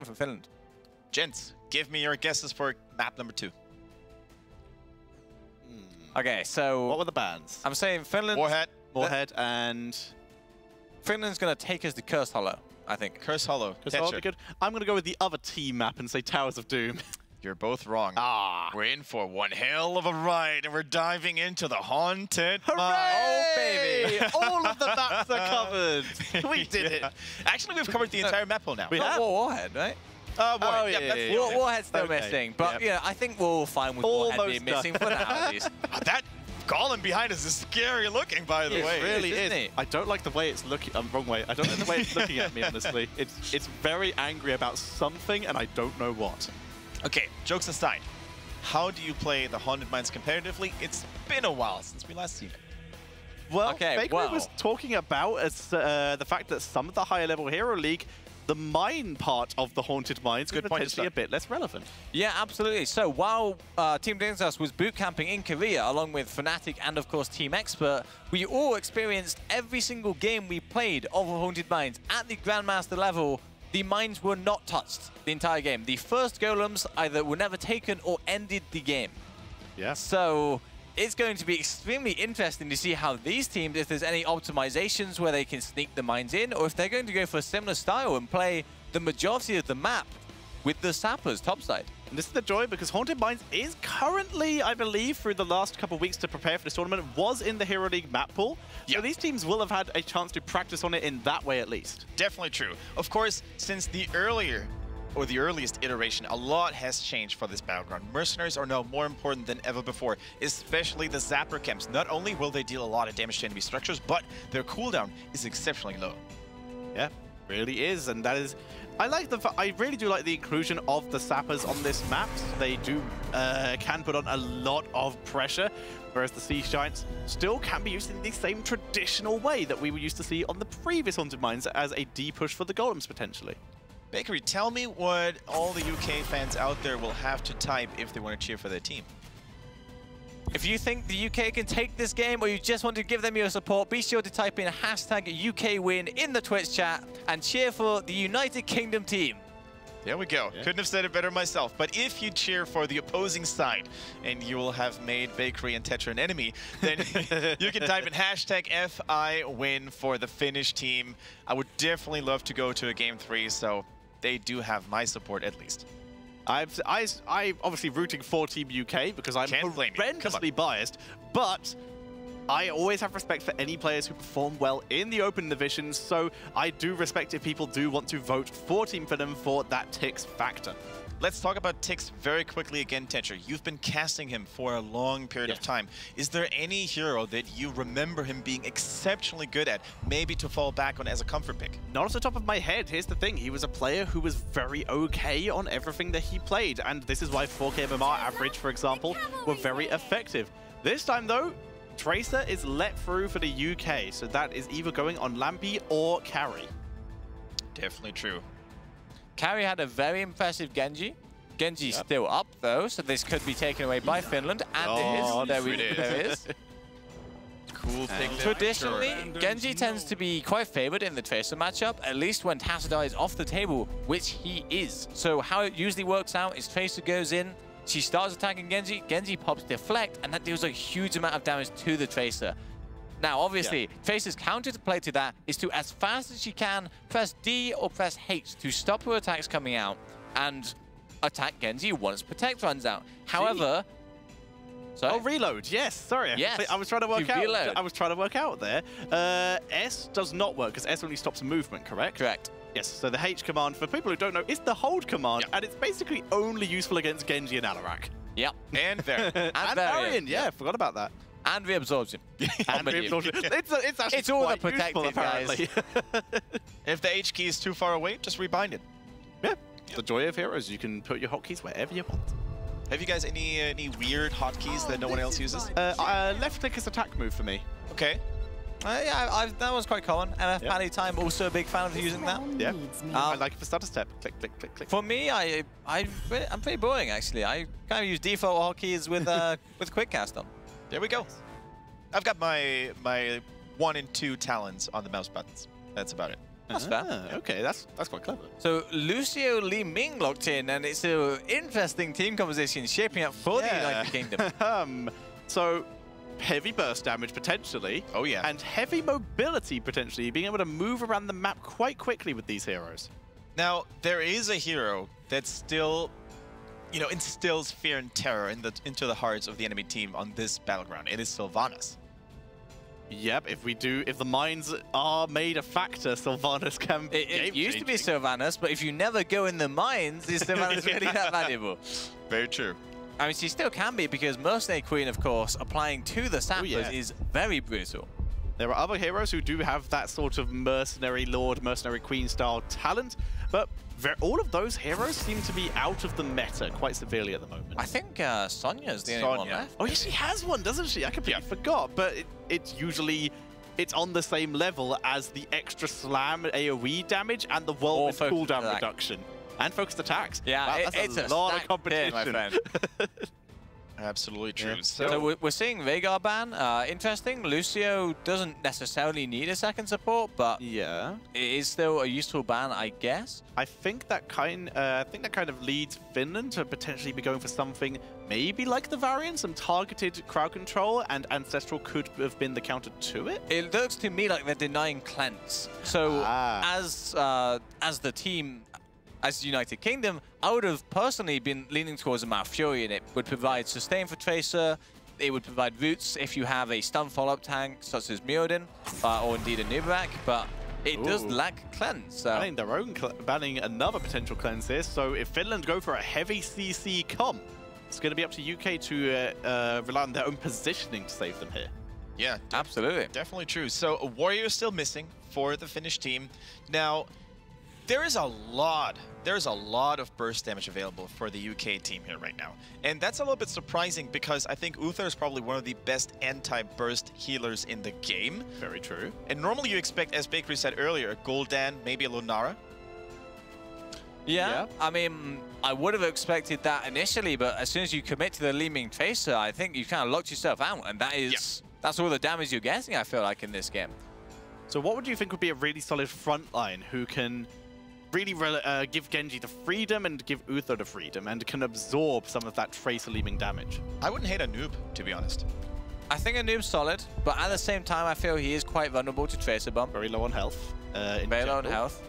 for Finland. Gents, give me your guesses for map number 2. Okay, so What were the bans? I'm saying Finland. Warhead and... Finland's going to take us to Cursed Hollow, I think. Curse Hollow. That'll be good. I'm going to go with the other team map and say Towers of Doom. You're both wrong. Ah. We're in for one hell of a ride, and we're diving into the haunted mine. Oh, baby! All of the maps are covered. We did it. Actually, we've covered the entire map pool now. We have. Warhead, right? Warhead. yeah, That's yeah, the yeah. only- Warhead's still Okay. missing, but yeah, I think we're all fine with Warhead Almost being missing for now, at least. That golem behind us is scary looking, by the It way. really isn't is. it? I don't like the way it's looking. Wrong way. I don't like the way it's looking at me, honestly. It's very angry about something, and I don't know what. Okay, jokes aside, how do you play the Haunted Mines competitively? It's been a while since we last seen it. Well, Okay, Bakery well. was talking about the fact that some of the higher level Hero League, the mine part of the Haunted Mines, could Good point, potentially sir. a bit less relevant. Yeah, absolutely. So while Team Nexus was boot camping in Korea, along with Fnatic and of course Team Expert, we all experienced every single game we played of Haunted Mines at the Grandmaster level. The mines were not touched the entire game. The first golems either were never taken or ended the game. Yeah. So it's going to be extremely interesting to see how these teams, if there's any optimizations where they can sneak the mines in, or if they're going to go for a similar style and play the majority of the map with the sappers topside. And this is the joy because Haunted Mines is currently, I believe, through the last couple of weeks to prepare for this tournament, was in the Hero League map pool. Yeah. So these teams will have had a chance to practice on it in that way at least. Definitely true. Of course, since the earliest iteration, a lot has changed for this battleground. Mercenaries are now more important than ever before, especially the Zapper camps. Not only will they deal a lot of damage to enemy structures, but their cooldown is exceptionally low. Yeah, really is, and that is... I really do like the inclusion of the sappers on this map. They do can put on a lot of pressure, whereas the Sea Giants still can be used in the same traditional way that we were used to see on the previous Haunted Mines as a D push for the golems potentially. Bakery, tell me what all the UK fans out there will have to type if they want to cheer for their team. If you think the UK can take this game or you just want to give them your support, be sure to type in #UKWin in the Twitch chat and cheer for the United Kingdom team. There we go. Yeah. Couldn't have said it better myself. But if you cheer for the opposing side and you will have made Bakery and Tetra an enemy, then you can type in #FIWin for the Finnish team. I would definitely love to go to a Game 3, so they do have my support at least. I'm obviously rooting for Team UK because I'm Can't blame you. Come on. horrendously biased, but I always have respect for any players who perform well in the open divisions, so I do respect if people do want to vote for Team Finland for that Tix factor. Let's talk about Tix very quickly again, Tetra. You've been casting him for a long period of time. Is there any hero that you remember him being exceptionally good at, maybe to fall back on as a comfort pick? Not off the top of my head. Here's the thing. He was a player who was very okay on everything that he played, and this is why 4K MMR average, for example, were very effective. This time, though, Tracer is let through for the UK, so that is either going on Lampy or Carry. Definitely true. Carry had a very impressive Genji. Genji's still up though, so this could be taken away by Finland, and there is. Cool thing. Traditionally, Genji tends to be quite favored in the Tracer matchup, at least when Tassadar is off the table, which he is. So how it usually works out is Tracer goes in, she starts attacking Genji, Genji pops Deflect, and that deals a huge amount of damage to the Tracer. Now, obviously, Tracer's counter to play to that is to, as fast as she can, press D or press H to stop her attacks coming out and attack Genji once Protect runs out. However... Sorry? Oh, reload. Yes, sorry. Yes. I was trying to work out. Reload. I was trying to work out there. S does not work because S only stops movement, correct? Correct. Yes, so the H command, for people who don't know, is the hold command, and it's basically only useful against Genji and Alarak. Yep. And there. And Varian, yeah, forgot about that. And reabsorption. And reabsorption. It's actually It's all the quite protective, useful, apparently. If the H key is too far away, just rebind it. Yeah, the joy of heroes. You can put your hotkeys wherever you want. Have you guys any weird hotkeys that no one else uses? Left click is attack move for me. Okay. Yeah, that was quite common. MF Yeah. Pally Time, also a big fan of using that. Yeah, I like it for stutter step. Click, click, click, click. For me, I'm pretty boring actually. I kind of use default hotkeys with with quick cast on. There we go. I've got my 1 and 2 talons on the mouse buttons. That's about it. That's fair. Okay, that's quite clever. So Lucio Li Ming locked in, and it's an interesting team composition shaping up for the United Kingdom. So heavy burst damage potentially. Oh yeah. And heavy mobility potentially, being able to move around the map quite quickly with these heroes. Now, there is a hero that still, you know, instills fear and terror into the hearts of the enemy team on this battleground. It is Sylvanas. Yep, if the mines are made a factor, Sylvanas can be It used to be Sylvanas, but if you never go in the mines, is Sylvanas really that valuable? Very true. I mean, she still can be, because Mercenary Queen, of course, applying to the sappers is very brutal. There are other heroes who do have that sort of Mercenary Lord, Mercenary Queen style talent, but all of those heroes seem to be out of the meta quite severely at the moment. I think Sonya's the only one left. Oh, yeah, she has one, doesn't she? I completely forgot, but it's on the same level as the extra slam AoE damage and the whirlwind cooldown reduction. And focused attacks. Yeah, wow, it's a lot of competition. Here, my friend. Absolutely true. Yeah. So we're seeing Veigar ban. Interesting. Lucio doesn't necessarily need a second support, but yeah, it is still a useful ban, I guess. I think that kind of leads Finland to potentially be going for something maybe like the variant, some targeted crowd control, and Ancestral could have been the counter to it. It looks to me like they're denying cleanse. So as the team, as United Kingdom, I would have personally been leaning towards a Malfurion. It would provide sustain for Tracer. It would provide roots if you have a stun follow-up tank such as Mjolnir or indeed a Nubarak, but it does lack cleanse. So. Banning another potential cleanse here. So if Finland go for a heavy CC comp, it's going to be up to UK to rely on their own positioning to save them here. Yeah, absolutely. Definitely true. So a warrior is still missing for the Finnish team. Now, there is a lot of burst damage available for the UK team here right now. And that's a little bit surprising because I think Uther is probably one of the best anti-burst healers in the game. Very true. And normally you expect, as Bakery said earlier, a Gul'dan, maybe a Lunara. Yeah, I mean, I would have expected that initially, but as soon as you commit to the Li Ming Tracer, I think you kind of locked yourself out, and that's all the damage you're getting, I feel like, in this game. So what would you think would be a really solid front line who can really give Genji the freedom and give Uther the freedom and can absorb some of that Tracer Li Ming damage? I wouldn't hate a noob, to be honest. I think a noob's solid, but at the same time, I feel he is quite vulnerable to Tracer Bump. Very low on health. Very low on health.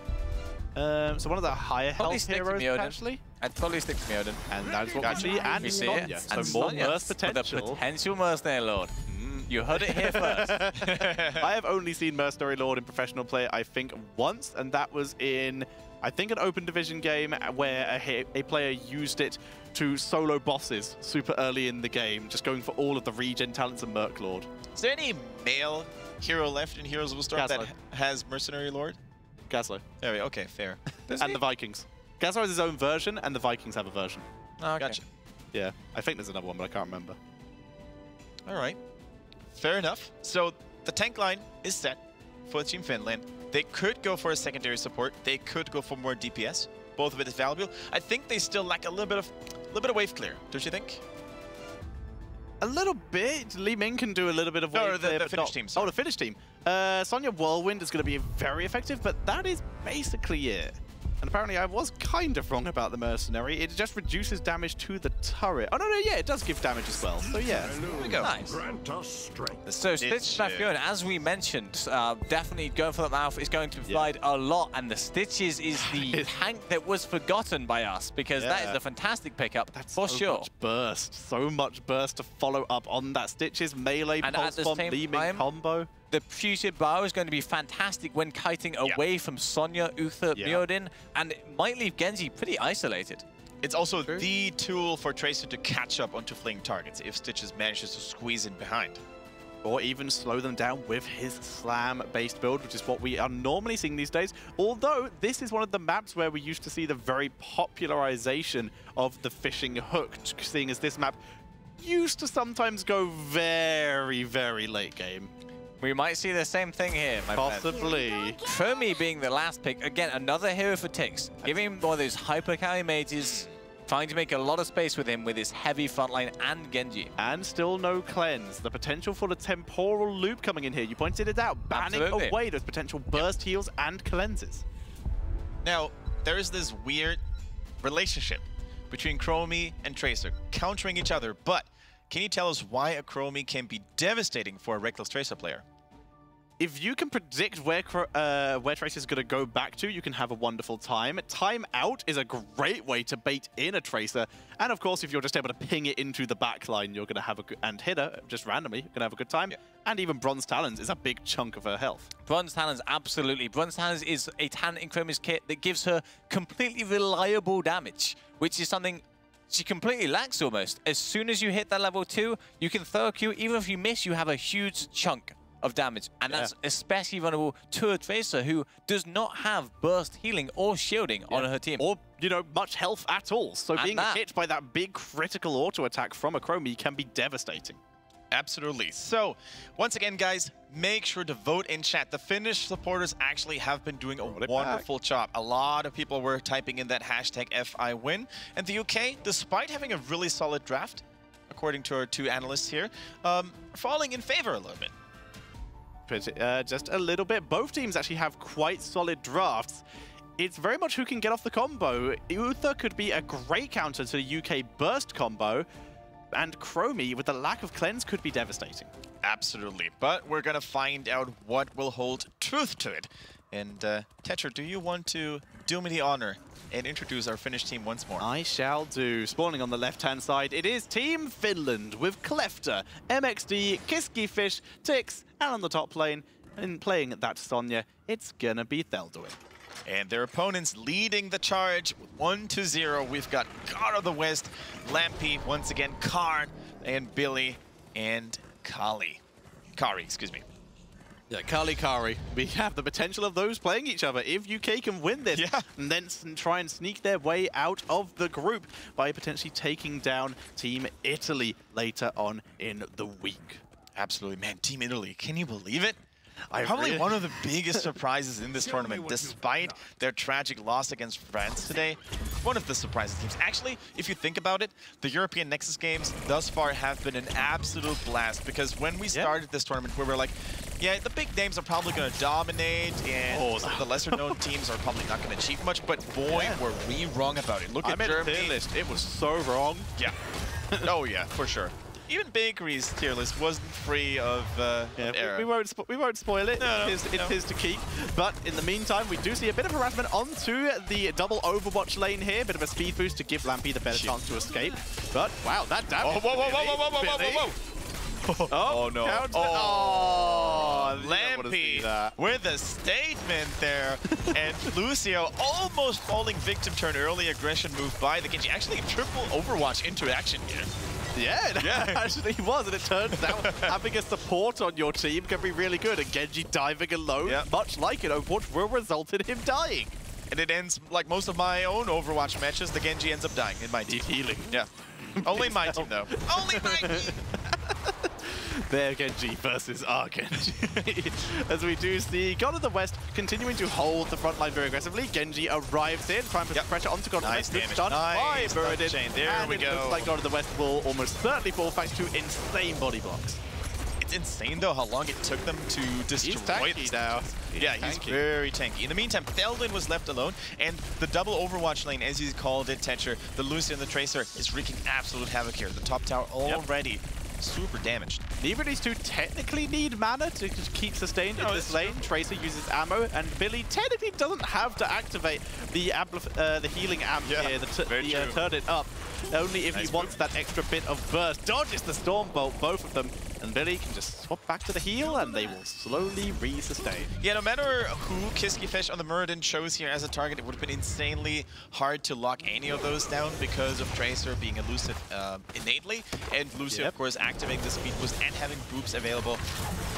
So one of the higher health heroes, actually. I'd probably stick to Mjolnir. And that's what actually, and Sonya. So and more Sonya, burst potential. The potential Mercenary Lord. You heard it here first. I have only seen Mercenary Lord in professional play, I think, once, and that was in, I think, an open division game where a player used it to solo bosses super early in the game, just going for all of the regen talents of Merc Lord. Is there any male hero left in Heroes of the Storm that has Mercenary Lord? Gaslo. There we go. Okay, fair. And the Vikings. Gaslo has his own version, and the Vikings have a version. Oh, okay. Gotcha. Yeah, I think there's another one, but I can't remember. All right. Fair enough. So the tank line is set for Team Finland. They could go for a secondary support. They could go for more DPS. Both of it is valuable. I think they still lack a little bit of wave clear. Don't you think? A little bit. Li Ming can do a little bit of wave clear, the Finnish team. Sorry. Oh, the Finnish team. Sonya Whirlwind is going to be very effective, but that is basically it. And apparently I was kind of wrong about the Mercenary. It just reduces damage to the turret. Oh, no, yeah, it does give damage as well. So, yeah. There we go. Nice. So, Stitch Malfurion, as we mentioned, definitely going for the mouth is going to provide a lot. And the Stitches is the tank that was forgotten by us, because that is a fantastic pickup, for sure. So much burst to follow up on that Stitches melee and pulse bomb Li Ming combo. The Fusion Bow is going to be fantastic when kiting away from Sonya, Uther, Mjolnir, and it might leave Genji pretty isolated. It's also the tool for Tracer to catch up onto fleeing targets if Stitches manages to squeeze in behind. Or even slow them down with his slam-based build, which is what we are normally seeing these days. Although, this is one of the maps where we used to see the very popularization of the fishing hook, seeing as this map used to sometimes go very, very late game. We might see the same thing here, my friend. Possibly. Fermi being the last pick. Again, another hero for ticks. Giving him one of those hyper carry mages. trying to make a lot of space with him with his heavy frontline and Genji. And still no cleanse. The potential for the temporal loop coming in here. You pointed it out, banning Absolutely. away those potential burst heals and cleanses. Now, there is this weird relationship between Chromie and Tracer, countering each other, but can you tell us why a Chromie can be devastating for a Reckless Tracer player? If you can predict where Tracer's going to go back to, you can have a wonderful time. Time out is a great way to bait in a Tracer. And of course, if you're just able to ping it into the backline, you're going to have a good, and hit her just randomly, you're going to have a good time. Yeah. And even Bronze Talons is a big chunk of her health. Bronze Talons, absolutely. Bronze Talons is a talent in Chromie's kit that gives her completely reliable damage, which is something she completely lacks almost. As soon as you hit that level 2, you can throw a Q. Even if you miss, you have a huge chunk of damage. And that's especially vulnerable to a Tracer who does not have burst healing or shielding on her team. Or, you know, much health at all. So being hit by that big critical auto attack from a Chromie can be devastating. Absolutely. So, once again, guys, make sure to vote in chat. The Finnish supporters actually have been doing a wonderful job. A lot of people were typing in that hashtag FIWin. And the UK, despite having a really solid draft, according to our 2 analysts here, falling in favor a little bit. Just a little bit. Both teams actually have quite solid drafts. It's very much who can get off the combo. Uther could be a great counter to the UK burst combo. And Chromie, with the lack of cleanse, could be devastating. Absolutely. But we're going to find out what will hold truth to it. And Tetra, do you want to do me the honor and introduce our Finnish team once more? I shall do. Spawning on the left-hand side, it is Team Finland with Klefter, MXD, Kiskifish, Tix, and on the top lane, and playing that Sonya, it's gonna be Thelduin. And their opponents leading the charge 1-0. We've got God of the West, Lampy, once again, Karn, and Billy, and Kari, excuse me. Yeah, Kari. We have the potential of those playing each other if UK can win this. And then try and sneak their way out of the group by potentially taking down Team Italy later on in the week. Absolutely, man. Team Italy, can you believe it? Probably one of the biggest surprises in this tournament, despite their tragic loss against France today. One of the surprising teams. Actually, if you think about it, the European Nexus games thus far have been an absolute blast, because when we started this tournament, we were like, yeah, the big names are probably going to dominate, and some of the lesser-known teams are probably not going to achieve much, but boy, were we wrong about it. Look at Germany. It was so wrong. Yeah. Oh, yeah, for sure. Even Bakery's tier list wasn't free of error. We won't spoil it. It's his to keep. But in the meantime, we do see a bit of harassment onto the double Overwatch lane here. Bit of a speed boost to give Lampy the better chance to escape. But wow, that damage. Oh no. Oh, Lampy with a statement there. And Lucio almost falling victim to an early aggression move by the Genji. Actually, triple Overwatch interaction here. Yeah, it actually was, and it turns out having a support on your team can be really good, and Genji diving alone, much like in Overwatch, will result in him dying. And it ends, like most of my own Overwatch matches, the Genji ends up dying in my team. Healing. Yeah. Only my team, though. Only my team! Their Genji versus our Genji. As we do see God of the West continuing to hold the front line very aggressively. Genji arrives in, trying to put pressure onto God of the West. Nice done damage. by Muradin. There we go. Looks like God of the West will almost certainly fall thanks to insane body blocks. It's insane, though, how long it took them to destroy this now. Yeah, he's very tanky. In the meantime, Thelduin was left alone, and the double Overwatch lane, as you called it, Tetcher, the Lucio and the Tracer, is wreaking absolute havoc here. The top tower already super damaged. Neither of these two technically need mana to keep sustained in this lane. Tracer uses ammo, and Billy technically doesn't have to activate the healing amp here, turn it up. Only if he wants that extra bit of burst. Dodges the Storm Bolt, both of them. And Billy can just swap back to the heal, and they will slowly re-sustain. Yeah, no matter who Kiskifish on the Muradin chose here as a target, it would have been insanely hard to lock any of those down because of Tracer being elusive innately, and Lucio, of course, activating the speed boost and having groups available.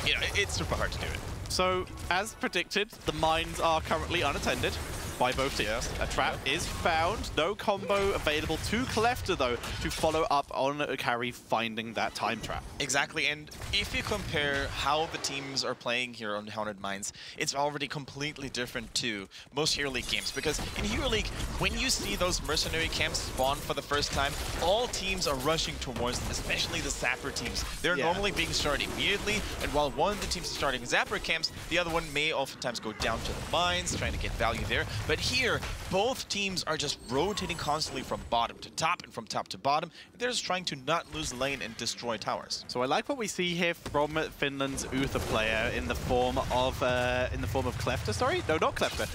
You know, it's super hard to do it. So, as predicted, the mines are currently unattended. by both teams. Yes. A trap is found. No combo available to Clefter, though, to follow up on a carry finding that time trap. Exactly, and if you compare how the teams are playing here on Haunted Mines, it's already completely different to most Hero League games. Because in Hero League, when you see those mercenary camps spawn for the first time, all teams are rushing towards them, especially the Zapper teams. They're normally being started immediately, and while one of the teams is starting Zapper camps, the other one may oftentimes go down to the mines, trying to get value there. But here, both teams are just rotating constantly from bottom to top and from top to bottom. They're just trying to not lose lane and destroy towers. So I like what we see here from Finland's Uther player in the form of Clefter. Sorry, no, not Clefter.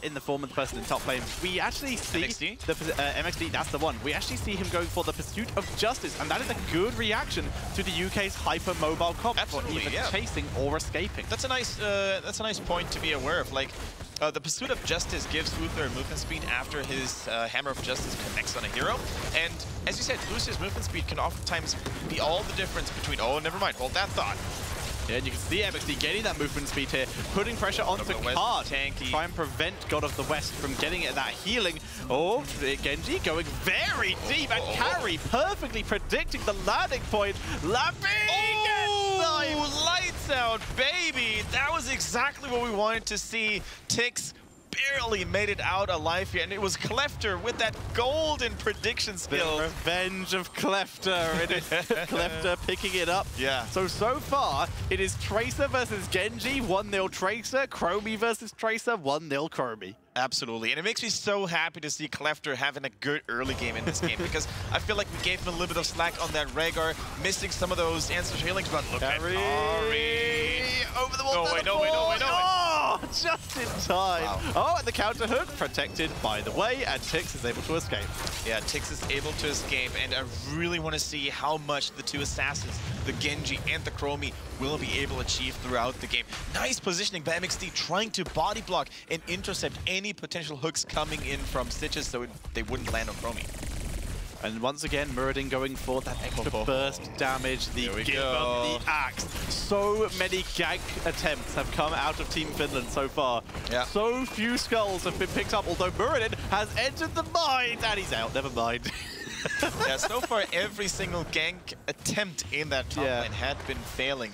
In the form of the person in top lane. We actually see MXD? the MXD, that's the one. We actually see him going for the pursuit of justice, and that is a good reaction to the UK's hyper-mobile comp for either chasing or escaping. That's a nice point to be aware of. Like, the pursuit of justice gives Uther movement speed after his Hammer of Justice connects on a hero. And as you said, Lucia's movement speed can oftentimes be all the difference between, oh, never mind, hold that thought. Yeah, and you can see MXD getting that movement speed here, putting pressure onto Card, try and prevent God of the West from getting at that healing. Oh, Genji going very deep, and Carry perfectly predicting the landing point. Oh, lights out, baby! That was exactly what we wanted to see. Tix barely made it out alive here, and it was Clefter with that golden prediction skill. The revenge of Clefter. It is Clefter picking it up. Yeah. So far, it is Tracer versus Genji, 1-0 Tracer. Chromie versus Tracer, 1-0 Chromie. Absolutely, and it makes me so happy to see Clefter having a good early game in this game, because I feel like we gave him a little bit of slack on that Rhaegar, missing some of those answer healings, but look at Ari. Over the wall. No way. Oh, just in time. Wow. Oh, and the counter hook protected by the way, and Tix is able to escape. Yeah, Tix is able to escape, and I really want to see how much the two assassins, the Genji and the Chromie, will be able to achieve throughout the game. Nice positioning by MXD, trying to body block and intercept any potential hooks coming in from Stitches so they wouldn't land on Chromie. And once again, Muradin going for that extra burst damage, the give up the axe. So many gank attempts have come out of Team Finland so far. Yeah. So few skulls have been picked up, although Muradin has entered the mines, and he's out, never mind. Yeah, so far every single gank attempt in that top lane had been failing.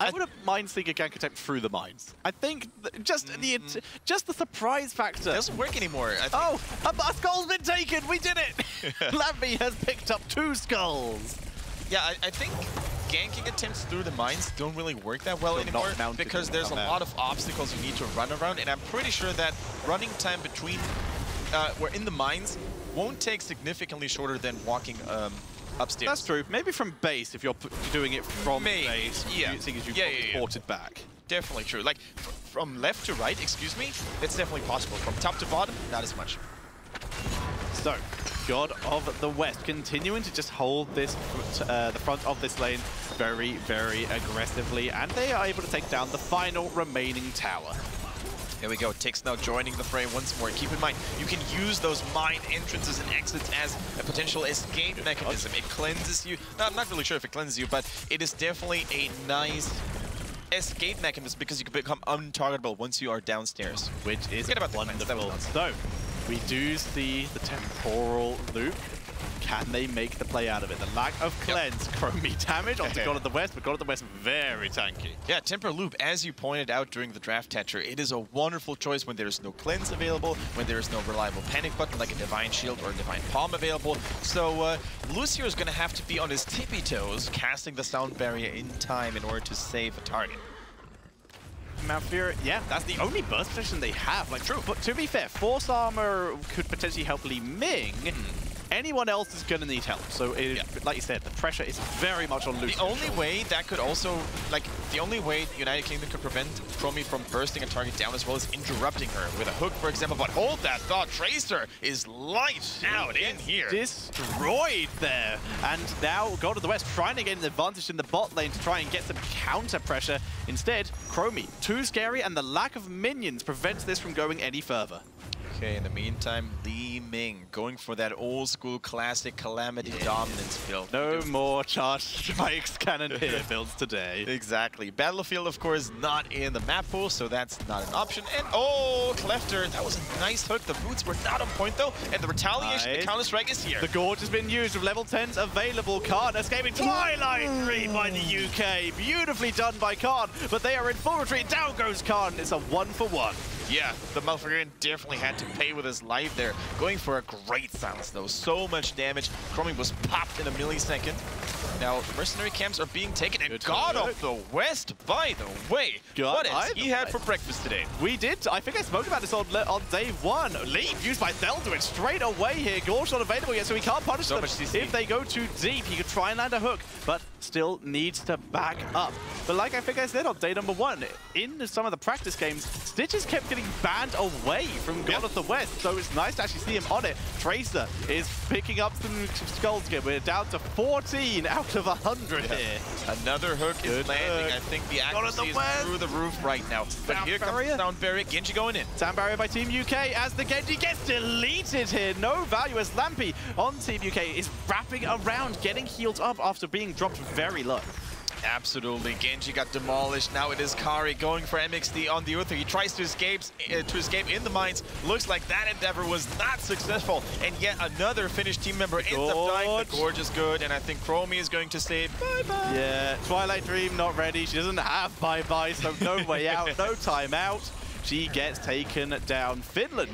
I wouldn't mind seeing a gank attempt through the mines. I think just the surprise factor. It doesn't work anymore. Oh, a skull's been taken! We did it! Lamby has picked up 2 skulls. Yeah, I think ganking attempts through the mines don't really work that well anymore, because there's a lot of obstacles you need to run around, and I'm pretty sure that running time between we're in the mines won't take significantly shorter than walking upstairs. That's true. Maybe from base, if you're doing it from base, seeing as you've ported back. Definitely true. Like, from left to right, excuse me, it's definitely possible. From top to bottom, not as much. So, God of the West continuing to just hold this, the front of this lane very, very aggressively, and they are able to take down the final remaining tower. Here we go, Tix now joining the fray once more. Keep in mind, you can use those mine entrances and exits as a potential escape mechanism. It cleanses you. No, I'm not really sure if it cleanses you, but it is definitely a nice escape mechanism, because you can become untargetable once you are downstairs. Which is wonderful. So, we do see the temporal loop. Can they make the play out of it? The lack of cleanse, Chromie damage onto God of the West, but God of the West very tanky. Yeah, Temporal Loop, as you pointed out during the draft, Tetcher, it is a wonderful choice when there's no cleanse available, when there is no reliable panic button like a Divine Shield or a Divine Palm available. So Lucio is going to have to be on his tippy toes, casting the sound barrier in time in order to save a target. Malfear, yeah, that's the only burst position they have. Like, true, but to be fair, Force Armor could potentially help Li Ming. Anyone else is going to need help. So, like you said, the pressure is very much on Lucio. The only way that could also, like, the only way United Kingdom could prevent Chromie from bursting a target down as well is interrupting her with a hook, for example. But hold that thought, Tracer is lights out in here. Destroyed there. And now God of the West trying to gain an advantage in the bot lane to try and get some counter pressure. Instead, Chromie, too scary, and the lack of minions prevents this from going any further. Okay, in the meantime, Li Ming going for that old school classic Calamity dominance build. No more charge strikes, cannon here builds today. Exactly. Battlefield, of course, not in the map pool, so that's not an option. And oh, Klefter, that was a nice hook. The boots were not on point though, and the retaliation, the counter-strike is here. The Gorge has been used with level 10s available. Khan escaping Twilight Dream by the UK. Beautifully done by Khan, but they are in full retreat. Down goes Khan. It's a 1-for-1. Yeah, the Malfurion definitely had to pay with his life there. Going for a great silence though. So much damage. Chromie was popped in a millisecond. Now, mercenary camps are being taken, and God of the West, by the way. What has he had for breakfast today? We did. I think I spoke about this on day one. Leave used by Thelduin straight away here. Gorge not available yet, so he can't punish them. If they go too deep, he could try and land a hook, but still needs to back up. But like I think I said on day number 1, in some of the practice games, Stitches kept getting banned away from God of the West, so it's nice to actually see him on it. Tracer is picking up some skulls again. We're down to 14 out of 100 here. Another hook is landing. I think the accuracy is through the roof right now. But here comes the sound barrier. Genji going in. Sound barrier by Team UK as the Genji gets deleted here. No value as Lampy on Team UK is wrapping around, getting healed up after being dropped very low. Absolutely. Genji got demolished. Now it is Kari going for MXD on the Uther. He tries to escape in the mines. Looks like that endeavor was not successful. And yet another Finnish team member ends up dying. The Gorge is good, and I think Chromie is going to say bye-bye. Yeah, Twilight Dream not ready. She doesn't have bye-bye, so no way out, no time out. She gets taken down. Finland.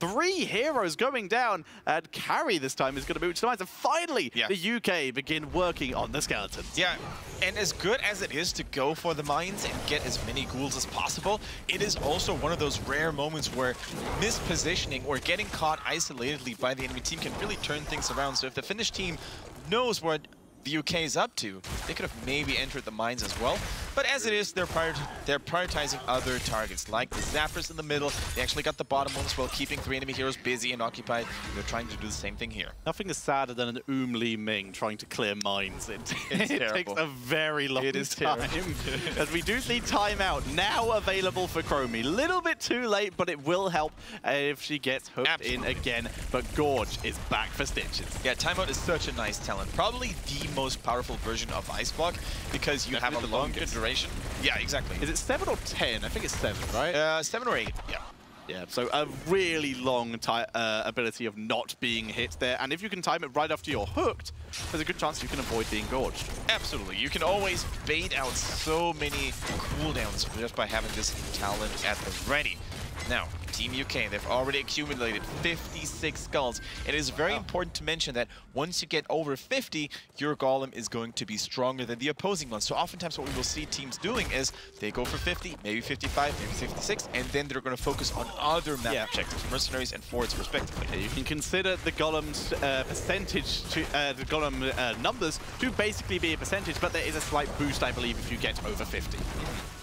3 heroes going down, and Carry this time is going to move to the mines. And finally, the UK begin working on the skeletons. Yeah, and as good as it is to go for the mines and get as many ghouls as possible, it is also one of those rare moments where mispositioning or getting caught isolatedly by the enemy team can really turn things around. So if the Finnish team knows what the UK is up to, they could have maybe entered the mines as well. But as it is, they're prioritizing other targets, like the Zappers in the middle. They actually got the bottom one as well, keeping 3 enemy heroes busy and occupied. They're trying to do the same thing here. Nothing is sadder than an Li Ming trying to clear mines. It takes a very long time. As we do see timeout now available for Chromie. Little bit too late, but it will help if she gets hooked in again. But Gorge is back for Stitches. Yeah, timeout is such a nice talent. Probably the most powerful version of Ice Block, because you have a longer duration. Yeah, exactly. Is it 7 or 10? I think it's 7, right? 7 or 8, yeah. Yeah, so a really long ability of not being hit there. And if you can time it right after you're hooked, there's a good chance you can avoid being gorged. Absolutely. You can always bait out so many cooldowns just by having this talent at the ready. Now, Team UK, they've already accumulated 56 skulls. It is very important to mention that once you get over 50, your golem is going to be stronger than the opposing one. So oftentimes what we will see teams doing is they go for 50, maybe 55, maybe 56, and then they're going to focus on other map objectives, mercenaries and forwards respectively. Yeah, you can consider the golem's percentage, the golem numbers to basically be a percentage, but there is a slight boost, I believe, if you get over 50.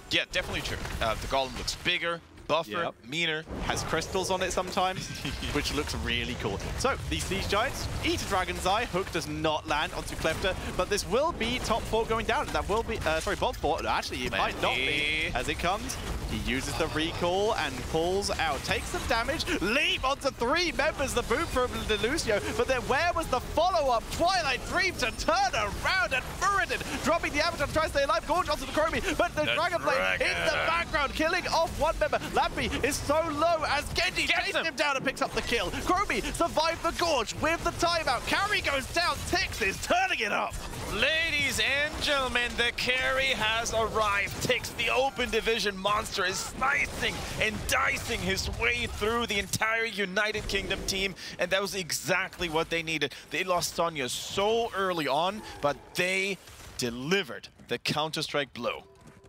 Yeah, definitely true. The golem looks bigger, buffer, meaner. Has crystals on it sometimes, which looks really cool. So, these Siege Giants eat a Dragon's Eye. Hook does not land onto Klefter, but this will be top 4 going down. That will be, sorry, bottom 4. Actually, it might not be. As it comes, he uses the recall and pulls out. Takes some damage. Leap onto 3 members. The boot from Delucio. But then where was the follow-up? Twilight Dream to turn around, and Muradin dropping the Avatar to try to stay alive. Gorge onto the Chromie, but the Dragonblade in the background, killing off 1 member. Lampy is so low as Genji chases him down and picks up the kill. Chromie survived the Gorge with the timeout. Carry goes down. Tix is turning it up. Ladies and gentlemen, the carry has arrived. Tix, the open division monster, is slicing and dicing his way through the entire United Kingdom team, and that was exactly what they needed. They lost Sonya so early on, but they delivered the Counter-Strike blow.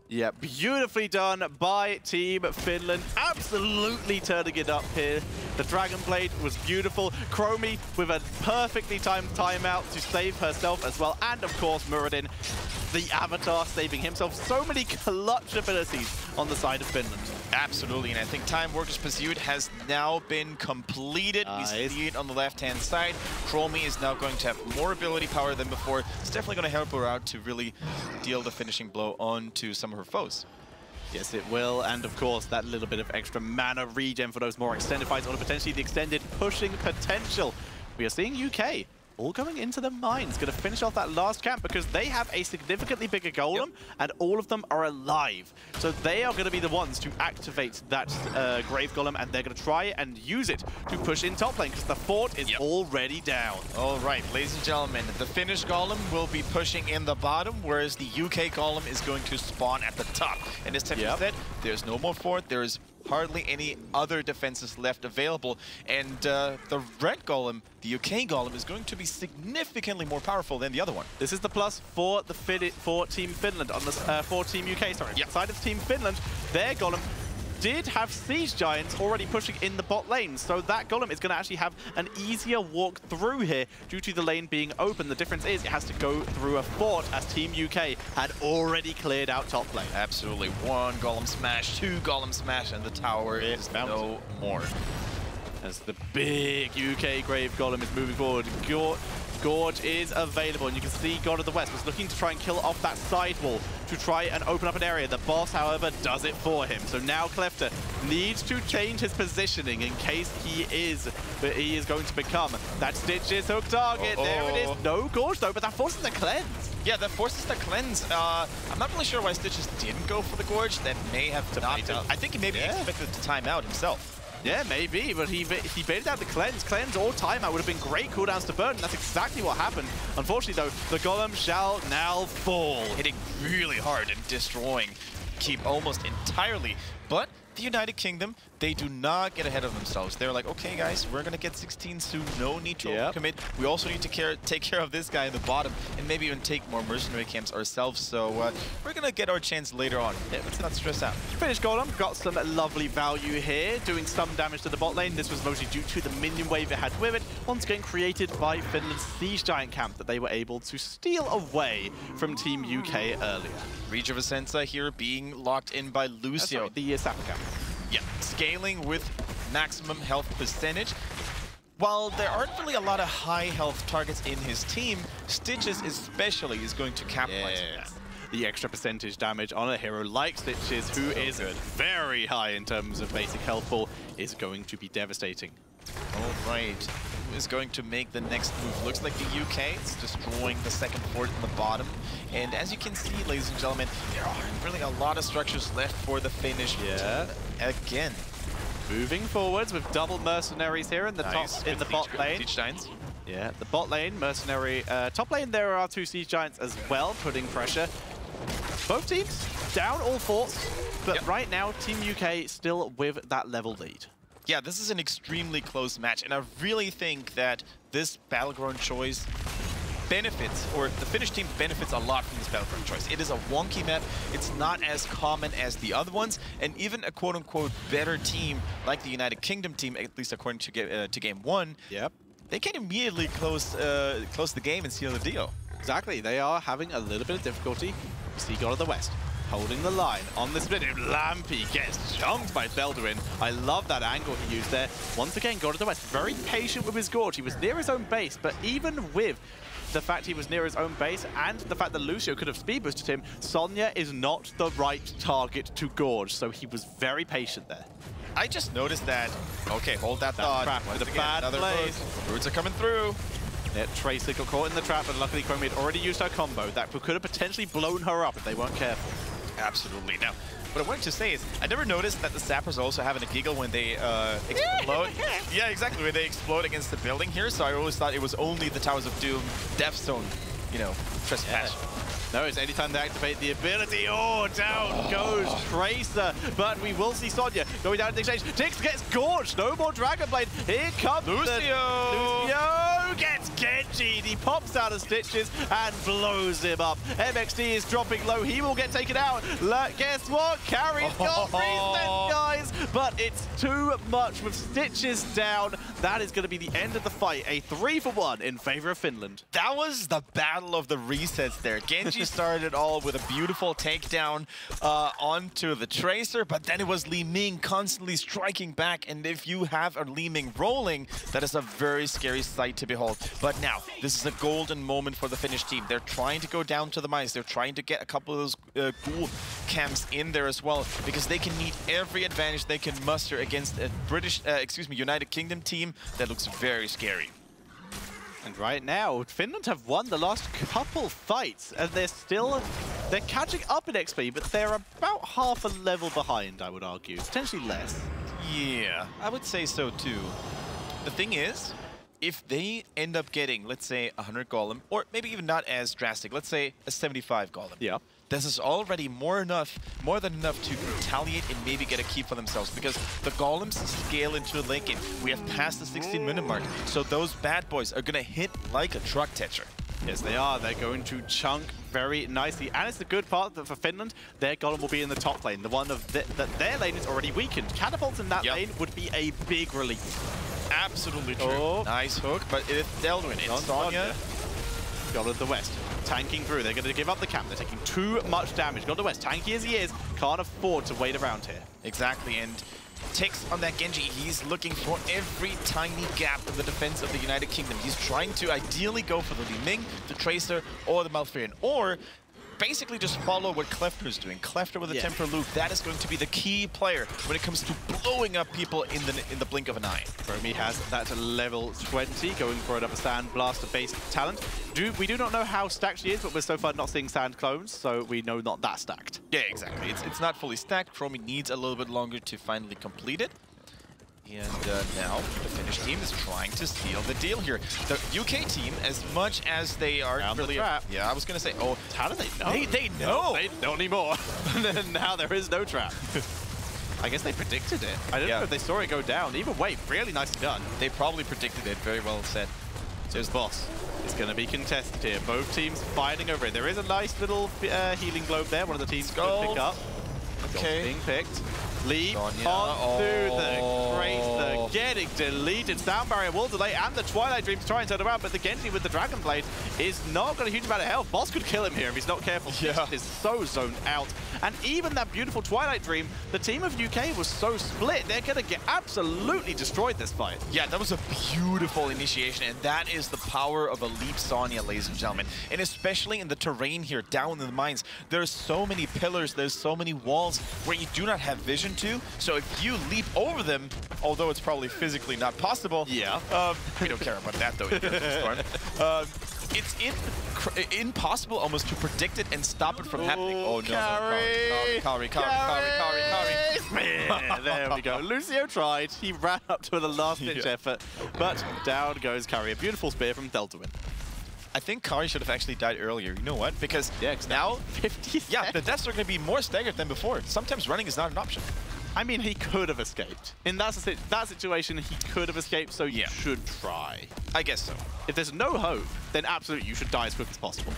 Yeah, beautifully done by Team Finland. Absolutely turning it up here. The Dragon Blade was beautiful. Chromie with a perfectly timed timeout to save herself as well. And of course, Muradin, the Avatar, saving himself. So many clutch abilities on the side of Finland. Absolutely, and I think Time Workers Pursuit has now been completed. Nice. We see it on the left-hand side. Chromie is now going to have more ability power than before. It's definitely going to help her out to really deal the finishing blow onto some of her foes. Yes, it will. And of course, that little bit of extra mana regen for those more extended fights, or potentially the extended pushing potential. We are seeing UK all going into the mines, going to finish off that last camp because they have a significantly bigger golem, and all of them are alive. So they are going to be the ones to activate that grave golem, and they're going to try and use it to push in top lane because the fort is already down. All right, ladies and gentlemen, the Finnish golem will be pushing in the bottom, whereas the UK golem is going to spawn at the top. And as Tetra said, there's no more fort. There's hardly any other defenses left available, and the red golem, the UK golem, is going to be significantly more powerful than the other one. This is the plus for the for Team Finland on the for Team UK. Sorry, side of Team Finland, their golem did have Siege Giants already pushing in the bot lane, so that golem is going to actually have an easier walk through here due to the lane being open. The difference is it has to go through a fort, as Team UK had already cleared out top lane. Absolutely. 1 golem smash, 2 golem smash, and the tower is no more. As the big UK Grave Golem is moving forward, Gorge is available, and you can see God of the West was looking to try and kill off that side wall to try and open up an area. The boss, however, does it for him. So now Klefter needs to change his positioning in case he is going to become that Stitches hook target. There it is. No Gorge though, but that forces the cleanse. Yeah, that forces the cleanse. I'm not really sure why Stitches didn't go for the Gorge. That may have not. I think he maybe expected to time out himself. Yeah, maybe, but he baited out the cleanse. Cleanse or timeout would have been great cooldowns to burn, and that's exactly what happened. Unfortunately, though, the golem shall now fall. Hitting really hard and destroying Keep almost entirely, but the United Kingdom, they do not get ahead of themselves. They're like, okay, guys, we're going to get 16 soon. No need to overcommit. We also need to take care of this guy in the bottom and maybe even take more mercenary camps ourselves. So we're going to get our chance later on. Let's not stress out. Finnish golem got some lovely value here, doing some damage to the bot lane. This was mostly due to the minion wave it had with it, once again created by Finland's Siege Giant camp that they were able to steal away from Team UK earlier. Reach of Ascensa here being locked in by Lucio. The Sapper camp. Yeah, scaling with maximum health percentage. While there aren't really a lot of high health targets in his team, Stitches especially is going to capitalize on that. The extra percentage damage on a hero like Stitches, who is very high in terms of basic health pool, is going to be devastating. All right. Who is going to make the next move? Looks like the UK is destroying the second fort in the bottom. And as you can see, ladies and gentlemen, there aren't really a lot of structures left for the Finnish again. Moving forwards with double mercenaries here in the the bot lane. Siege Giants. Yeah, the bot lane, mercenary. Top lane, there are 2 Siege Giants as well, putting pressure. Both teams down all forts, but right now, Team UK still with that level lead. Yeah, this is an extremely close match, and I really think that this Battleground choice benefits, or the Finnish team benefits a lot from this Battleground choice. It is a wonky map, it's not as common as the other ones, and even a quote-unquote better team like the United Kingdom team, at least according to Game 1, they can immediately close the game and seal the deal. Exactly, they are having a little bit of difficulty. You see God of the West holding the line on this split. Lampy gets jumped by Felduin. I love that angle he used there. Once again, God of the West, very patient with his Gorge. He was near his own base, but even with the fact he was near his own base and the fact that Lucio could have speed boosted him, Sonya is not the right target to Gorge, so he was very patient there. I just noticed that, okay, hold that thought. With a bad place. Roots are coming through. Yeah, Tracer got caught in the trap, but luckily Chromie had already used her combo. That could have potentially blown her up if they weren't careful. Absolutely. Now, what I wanted to say is, I never noticed that the Sappers are also having a giggle when they explode. Yeah, exactly, when they explode against the building here, so I always thought it was only the Towers of Doom Death Zone, you know, trespass. No, it's anytime they activate the ability. Oh, down goes Tracer. But we will see Sonya going down in the exchange. Tix gets gorged. No more Dragon Blade. Here comes Lucio. Lucio gets Genji. He pops out of Stitches and blows him up. MXD is dropping low. He will get taken out. Guess what? Carry's got reset, guys. But it's too much with Stitches down. That is going to be the end of the fight. A 3-for-1 in favor of Finland. That was the battle of the resets there. Genji started it all with a beautiful takedown onto the Tracer, but then it was Li Ming constantly striking back, and if you have a Li Ming rolling, that is a very scary sight to behold. But now Now, this is a golden moment for the Finnish team. They're trying to go down to the mines. They're trying to get a couple of those ghoul camps in there as well, because they can need every advantage they can muster against a United Kingdom team that looks very scary. And right now, Finland have won the last couple fights, and they're catching up in XP, but they're about half a level behind, I would argue. Potentially less. Yeah, I would say so too. The thing is, if they end up getting, let's say, 100 golem, or maybe even not as drastic, let's say a 75 golem. Yeah. This is already more than enough to retaliate and maybe get a keep for themselves, because the golems scale into a late game. We have passed the 16-minute mark, so those bad boys are going to hit like a truck tetcher. Yes, they are. They're going to chunk very nicely. And it's the good part that for Finland, their golem will be in the top lane. The one that their lane is already weakened. Catapults in that lane would be a big relief. Absolutely true. Oh. Nice hook, but it's Delwyn. It's Sonya. God of the West, tanking through. They're going to give up the camp. They're taking too much damage. God of the West, tanky as he is, can't afford to wait around here. Exactly, and Tix on that Genji, he's looking for every tiny gap in the defense of the United Kingdom. He's trying to ideally go for the Li Ming, the Tracer, or the Malfurion, or basically just follow what Klefter is doing. Klefter with the Temporal Loop, that is going to be the key player when it comes to blowing up people in the blink of an eye. Romy has that level 20, going for another Sand Blaster-based talent. We do not know how stacked she is, but we're so far not seeing Sand clones, so we know not that stacked. Yeah, exactly. It's not fully stacked. Romy needs a little bit longer to finally complete it. And now the Finnish team is trying to seal the deal here. The UK team, as much as they are really... Yeah, I was going to say, oh... How do they know? They know! They don't anymore. Now there is no trap. I guess they predicted it. I don't know if they saw it go down. Either way, really nicely done. They probably predicted it. Very well said. There's Boss. It's going to be contested here. Both teams fighting over it. There is a nice little healing globe there. One of the teams going to pick up. Okay. Being picked. Leap on through the Tracer, getting deleted. Sound Barrier will delay, and the Twilight Dream to try and turn around, but the Genji with the Dragon Blade is not got a huge amount of health. Boss could kill him here if he's not careful. Yeah. Is so zoned out. And even that beautiful Twilight Dream, the team of UK was so split, they're going to get absolutely destroyed this fight. Yeah, that was a beautiful initiation, and that is the power of a Leap Sonya, ladies and gentlemen. And especially in the terrain here, down in the mines, there's so many pillars, there's so many walls where you do not have vision to. So if you leap over them, although it's probably physically not possible, we don't care about that though. It's impossible almost to predict it and stop it from happening. Oh no, Kari. There we go. Lucio tried. He ran up to the last-ditch effort, but down goes Kari. A beautiful spear from Deltawin. I think Kari should have actually died earlier. You know what? Because now 50 the deaths are going to be more staggered than before. Sometimes running is not an option. I mean, he could have escaped. In that situation, he could have escaped, so you should try. I guess so. If there's no hope, then absolutely you should die as quick as possible.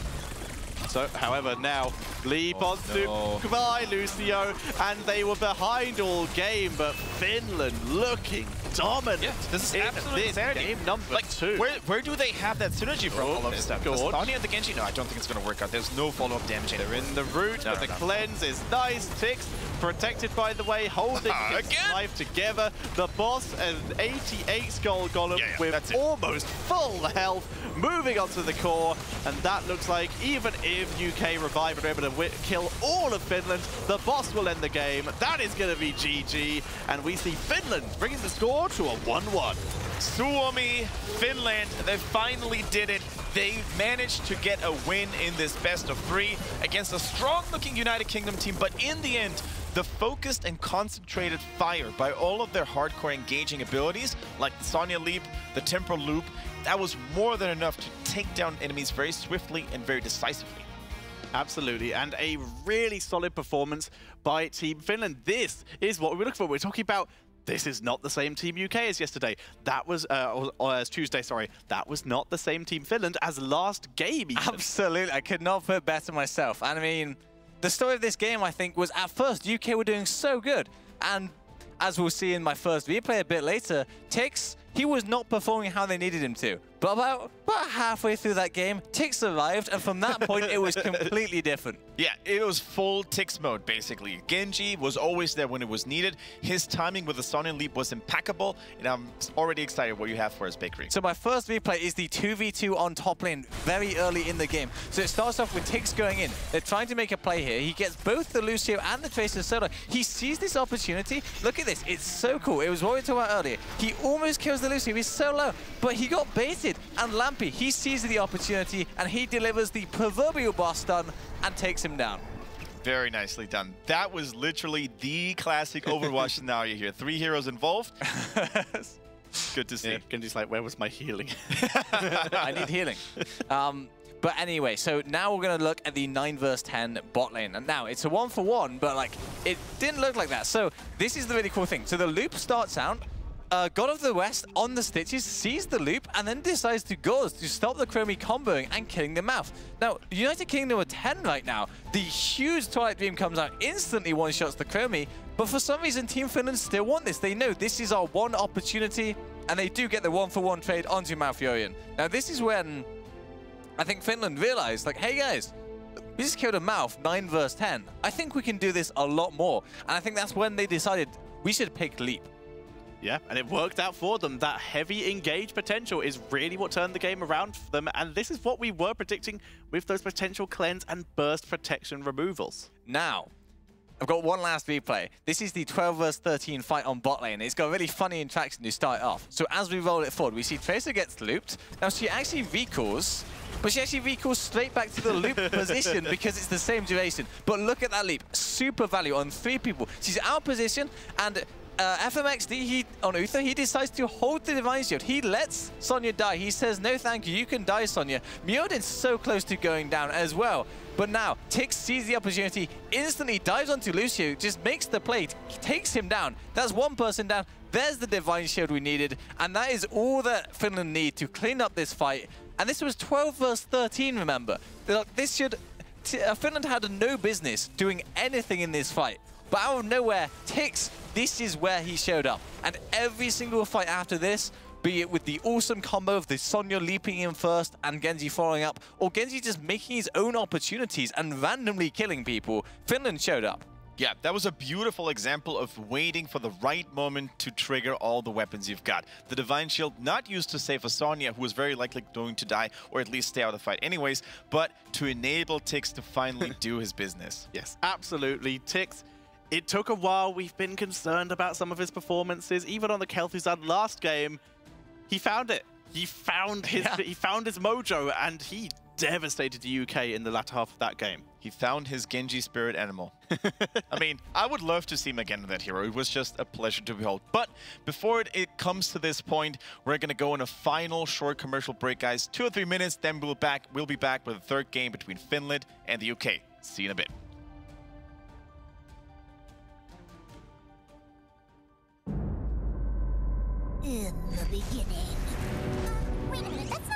So, however, now leap on through. Goodbye, Lucio. And they were behind all game, but Finland looking dominant. Yeah, this is absolutely game number 2. Where do they have that synergy from all of a sudden? The Sonya and the Genji? No, I don't think it's going to work out. There's no follow-up damage. They're in the root, but the cleanse is nice. Tix protected, by the way, holding his life together. The Boss, an 88 skull golem with almost full health, moving onto the core, and that looks like even if UK Revive are able to kill all of Finland, the Boss will end the game. That is going to be GG, and we see Finland bringing the score to a 1-1. Suomi, Finland, they finally did it. They managed to get a win in this best of 3 against a strong-looking United Kingdom team, but in the end, the focused and concentrated fire by all of their hardcore engaging abilities, like the Sonya Leap, the Temporal Loop, that was more than enough to take down enemies very swiftly and very decisively. Absolutely, and a really solid performance by Team Finland. This is what we were looking for. We're talking about this is not the same Team UK as yesterday. That was, or as Tuesday, sorry. That was not the same Team Finland as last game even. Absolutely, I could not put it better myself. And I mean, the story of this game, I think, was at first, UK were doing so good. And as we'll see in my first replay a bit later, Tix, he was not performing how they needed him to. But about halfway through that game, Tix arrived, and from that point, it was completely different. Yeah, it was full Tix mode, basically. Genji was always there when it was needed. His timing with the Sonya leap was impeccable, and I'm already excited what you have for us, Bakery. So my first replay is the 2v2 on top lane very early in the game. So it starts off with Tix going in. They're trying to make a play here. He gets both the Lucio and the Tracer solo. He sees this opportunity. Look at this. It's so cool. It was what we talked about earlier. He almost kills the Lucio. He's so low, but he got baited. And Lampy, he sees the opportunity, and he delivers the proverbial boss stun and takes him down. Very nicely done. That was literally the classic Overwatch scenario here. 3 heroes involved. Good to see. Yeah, Genji's like, where was my healing? I need healing. But anyway, so now we're going to look at the 9 vs 10 bot lane. And now it's a 1-for-1, but like it didn't look like that. So this is the really cool thing. So the loop starts out. God of the West on the Stitches sees the loop and then decides to go to stop the Chromie comboing and killing the Mouth. Now, United Kingdom are 10 right now. The huge Twilight Beam comes out, instantly one-shots the Chromie, but for some reason, Team Finland still want this. They know this is our one opportunity, and they do get the 1-for-1 trade onto Malfurion. Now, this is when I think Finland realized, like, hey guys, we just killed a Mouth 9 vs 10. I think we can do this a lot more. And I think that's when they decided we should pick Leap. Yeah, and it worked out for them. That heavy engage potential is really what turned the game around for them, and this is what we were predicting with those potential cleanse and burst protection removals. Now, I've got one last replay. This is the 12 vs 13 fight on bot lane. It's got a really funny interaction to start off. So as we roll it forward, we see Tracer gets looped. Now she actually recalls, but she actually recalls straight back to the loop position because it's the same duration. But look at that leap. Super value on 3 people. She's out of position, and FMXD, on Uther, he decides to hold the Divine Shield. He lets Sonya die. He says, no thank you, you can die, Sonya. Mjolnir's so close to going down as well. But now, Tix sees the opportunity, instantly dives onto Lucio, just makes the play, takes him down. That's one person down. There's the Divine Shield we needed, and that is all that Finland need to clean up this fight. And this was 12 vs 13, remember. This should... Finland had no business doing anything in this fight. But out of nowhere, Tix, this is where he showed up. And every single fight after this, be it with the awesome combo of the Sonya leaping in first and Genji following up, or Genji just making his own opportunities and randomly killing people, Finland showed up. Yeah, that was a beautiful example of waiting for the right moment to trigger all the weapons you've got. The Divine Shield not used to save a Sonya, who was very likely going to die, or at least stay out of the fight anyways, but to enable Tix to finally do his business. Yes, absolutely. Tix, it took a while. We've been concerned about some of his performances. Even on the Kel'Thuzad last game, he found it. He found his mojo, and he devastated the UK in the latter half of that game. He found his Genji spirit animal. I mean, I would love to see him again in that hero. It was just a pleasure to behold. But before it comes to this point, we're going to go on a final short commercial break, guys. 2 or 3 minutes, then we'll be back with a third game between Finland and the UK. See you in a bit. In the beginning. Wait a minute, that's